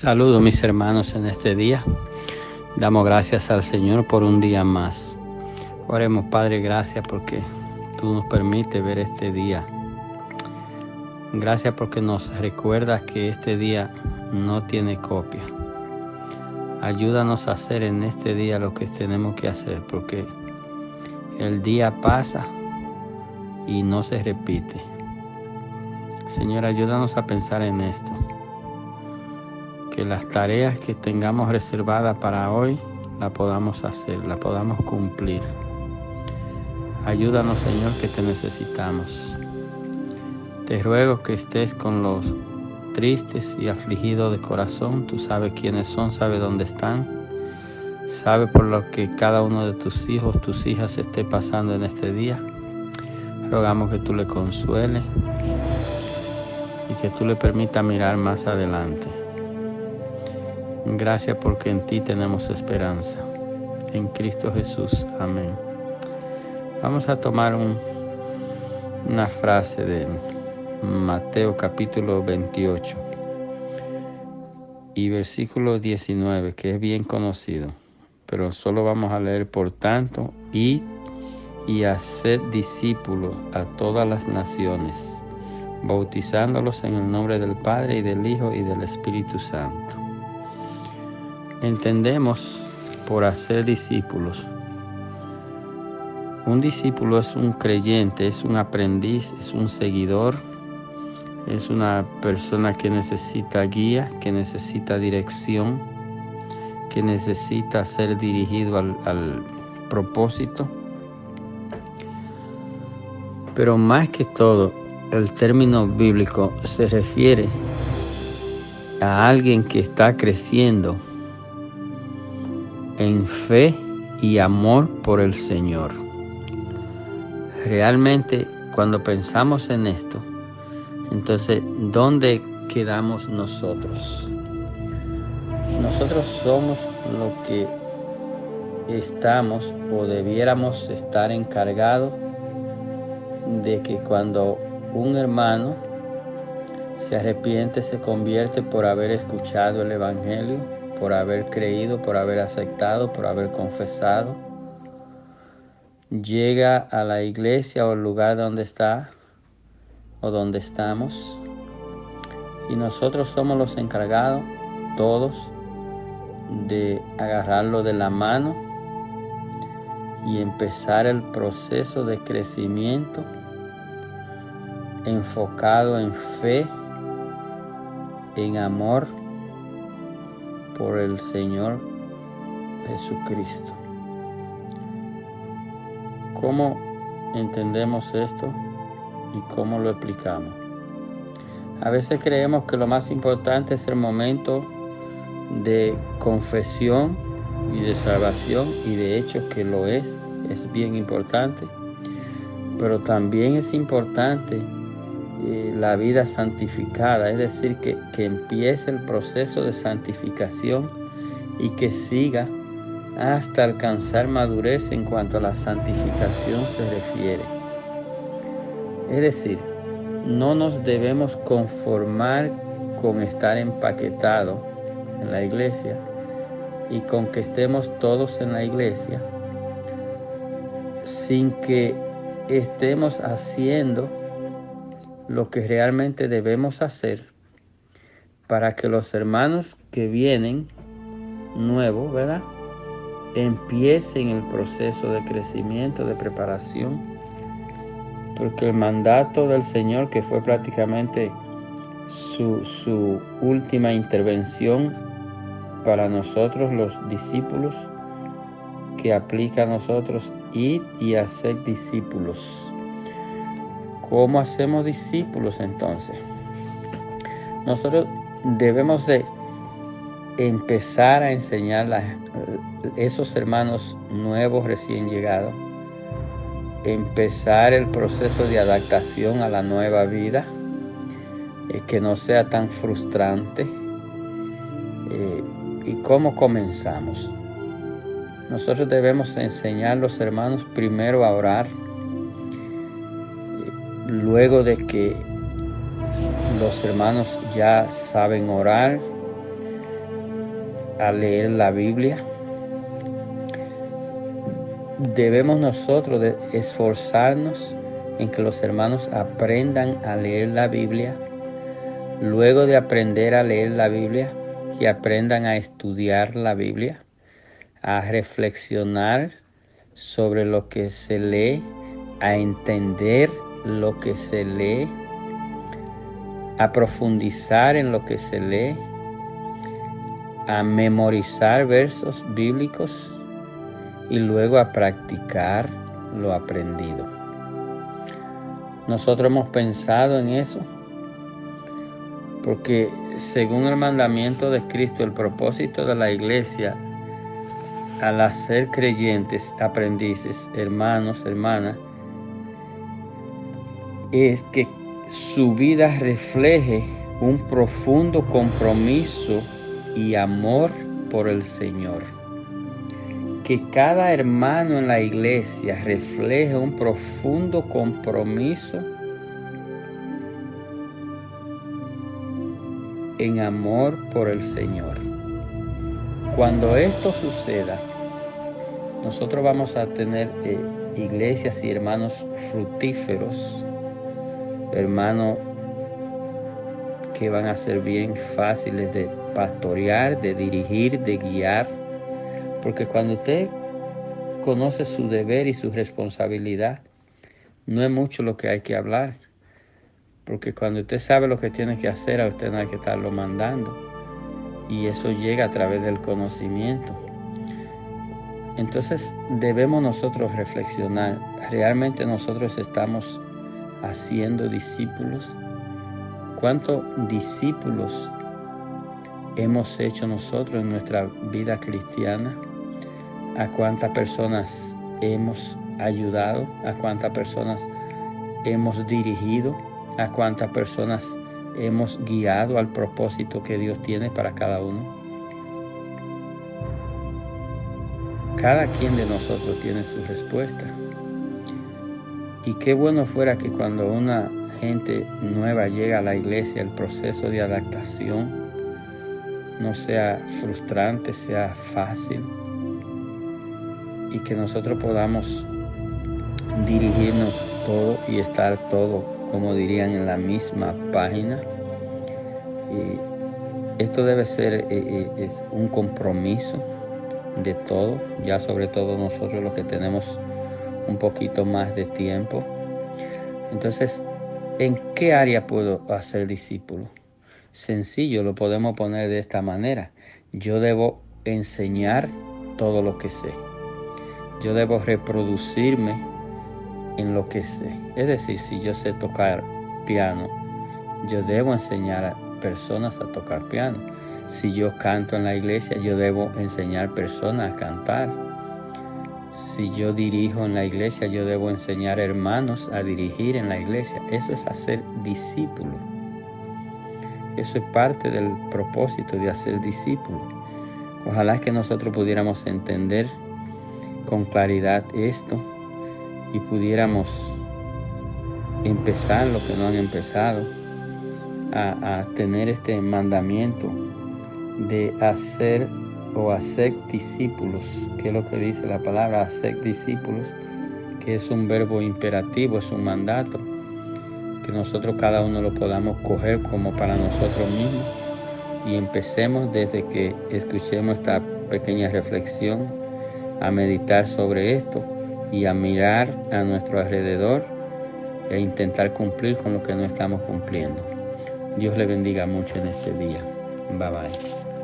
Saludos mis hermanos en este día. Damos gracias al Señor por un día más. Oremos, Padre, gracias porque tú nos permites ver este día. Gracias porque nos recuerdas que este día no tiene copia. Ayúdanos a hacer en este día lo que tenemos que hacer, porque el día pasa y no se repite. Señor, ayúdanos a pensar en esto. Que las tareas que tengamos reservadas para hoy, la podamos hacer, la podamos cumplir. Ayúdanos, Señor, que te necesitamos. Te ruego que estés con los tristes y afligidos de corazón. Tú sabes quiénes son, sabes dónde están. Sabes por lo que cada uno de tus hijos, tus hijas esté pasando en este día. Rogamos que tú le consueles y que tú le permitas mirar más adelante. Gracias porque en ti tenemos esperanza. En Cristo Jesús. Amén. Vamos a tomar una frase de Mateo capítulo 28 y versículo 19, que es bien conocido, pero solo vamos a leer: por tanto, id y haced discípulos a todas las naciones, bautizándolos en el nombre del Padre y del Hijo y del Espíritu Santo. Entendemos por hacer discípulos. Un discípulo es un creyente, es un aprendiz, es un seguidor, es una persona que necesita guía, que necesita dirección, que necesita ser dirigido al propósito. Pero más que todo, el término bíblico se refiere a alguien que está creciendo en fe y amor por el Señor. Realmente, cuando pensamos en esto, entonces, ¿dónde quedamos nosotros? Nosotros somos lo que estamos o debiéramos estar encargados de que cuando un hermano se arrepiente, se convierte por haber escuchado el Evangelio, por haber creído, por haber aceptado, por haber confesado, llega a la iglesia o al lugar donde está o donde estamos, y nosotros somos los encargados, todos, de agarrarlo de la mano y empezar el proceso de crecimiento enfocado en fe, en amor por el Señor Jesucristo. ¿Cómo entendemos esto y cómo lo explicamos? A veces creemos que lo más importante es el momento de confesión y de salvación, y de hecho que lo es bien importante, pero también es importante la vida santificada, es decir, que empiece el proceso de santificación y que siga hasta alcanzar madurez en cuanto a la santificación se refiere. Es decir, no nos debemos conformar con estar empaquetados en la iglesia y con que estemos todos en la iglesia sin que estemos haciendo lo que realmente debemos hacer para que los hermanos que vienen nuevos, ¿verdad?, empiecen el proceso de crecimiento, de preparación, porque el mandato del Señor, que fue prácticamente su última intervención para nosotros los discípulos, que aplica a nosotros: ir y hacer discípulos. ¿Cómo hacemos discípulos entonces? Nosotros debemos de empezar a enseñar a esos hermanos nuevos recién llegados, empezar el proceso de adaptación a la nueva vida, que no sea tan frustrante. ¿Y cómo comenzamos? Nosotros debemos enseñar a los hermanos primero a orar. Luego de que los hermanos ya saben orar, a leer la Biblia. Debemos nosotros de esforzarnos en que los hermanos aprendan a leer la Biblia. Luego de aprender a leer la Biblia, que aprendan a estudiar la Biblia, a reflexionar sobre lo que se lee, a entender lo que se lee, a profundizar en lo que se lee, a memorizar versos bíblicos y luego a practicar lo aprendido. Nosotros hemos pensado en eso porque según el mandamiento de Cristo, el propósito de la iglesia al hacer creyentes, aprendices, hermanos, hermanas, es que su vida refleje un profundo compromiso y amor por el Señor. Que cada hermano en la iglesia refleje un profundo compromiso en amor por el Señor. Cuando esto suceda, nosotros vamos a tener iglesias y hermanos fructíferos, hermanos que van a ser bien fáciles de pastorear, de dirigir, de guiar, porque cuando usted conoce su deber y su responsabilidad, no es mucho lo que hay que hablar, porque cuando usted sabe lo que tiene que hacer, a usted no hay que estarlo mandando, y eso llega a través del conocimiento. Entonces debemos nosotros reflexionar, ¿realmente nosotros estamos haciendo discípulos? ¿Cuántos discípulos hemos hecho nosotros en nuestra vida cristiana? ¿A cuántas personas hemos ayudado? ¿A cuántas personas hemos dirigido? ¿A cuántas personas hemos guiado al propósito que Dios tiene para cada uno? Cada quien de nosotros tiene su respuesta. Y qué bueno fuera que cuando una gente nueva llega a la iglesia, el proceso de adaptación no sea frustrante, sea fácil, y que nosotros podamos dirigirnos todo y estar todo, como dirían, en la misma página. Y esto debe ser es un compromiso de todo, ya sobre todo nosotros los que tenemos un poquito más de tiempo. Entonces, ¿en qué área puedo hacer discípulo? Sencillo, lo podemos poner de esta manera. Yo debo enseñar todo lo que sé. Yo debo reproducirme en lo que sé. Es decir, si yo sé tocar piano, yo debo enseñar a personas a tocar piano. Si yo canto en la iglesia, yo debo enseñar personas a cantar. Si yo dirijo en la iglesia, yo debo enseñar hermanos a dirigir en la iglesia. Eso es hacer discípulo. Eso es parte del propósito de hacer discípulo. Ojalá que nosotros pudiéramos entender con claridad esto y pudiéramos empezar lo que no han empezado, a tener este mandamiento de hacer discípulos, que es lo que dice la palabra, hacer discípulos, que es un verbo imperativo, es un mandato, que nosotros cada uno lo podamos coger como para nosotros mismos y empecemos desde que escuchemos esta pequeña reflexión a meditar sobre esto y a mirar a nuestro alrededor e intentar cumplir con lo que no estamos cumpliendo. Dios le bendiga mucho en este día. Bye bye.